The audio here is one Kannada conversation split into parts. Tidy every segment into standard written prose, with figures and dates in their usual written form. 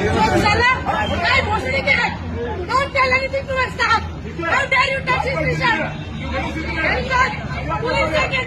Don't tell anything to my staff. How dare you touch his mission? Police take it.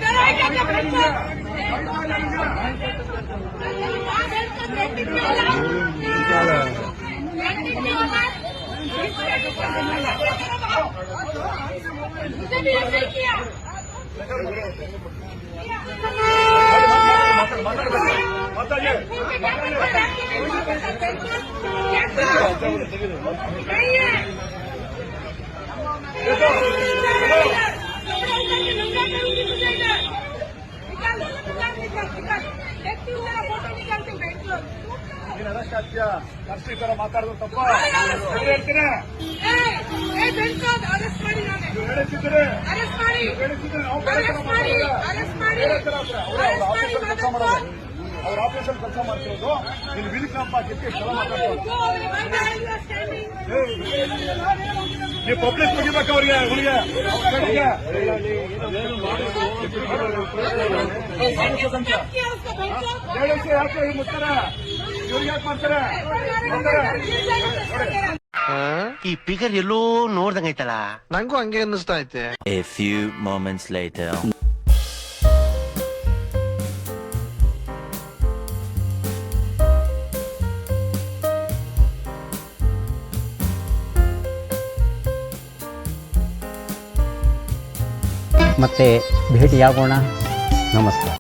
ಕರ್ಷಿಕರ ಮಾತಾಡೋದು ತಪ್ಪ ಹೇಳ್ತೀನಿ. ಅರೆಸ್ಟ್ ಮಾಡಿ ಹೇಳಿದ್ರೆ ಅವ್ರ ಆಪರೇಷನ್ ಕೆಲಸ ಮಾಡ್ತಿರೋದು ಇಲ್ಲಿ ವಿಲ್ ಕ್ಯಾಂಪ್ ಹಾಕಿಕ್ಕೆ ಇಷ್ಟೆಲ್ಲ ಮಾತಾಡ್ತಾರೆ. ನೀವು ಪಬ್ಲಿಕ್ ಮುಗಿಬೇಕು ಅವ್ರಿಗೆ ಹೇಳಿ ಯಾಕೆ ಮುಟ್ತಾರೆ ಇವ್ರಿಗೆ ಯಾಕೆ ಮಾಡ್ತಾರೆ? ಈ ಪಿಗರ್ ಎಲ್ಲೋ ನೋಡ್ದಂಗೈತಲ್ಲ. ನಂಗೂ ಹಂಗೆ ಅನ್ನಿಸ್ತಾ ಐತೆ. A few moments later. ಮತ್ತೆ ಭೇಟಿಯಾಗೋಣ. ನಮಸ್ಕಾರ.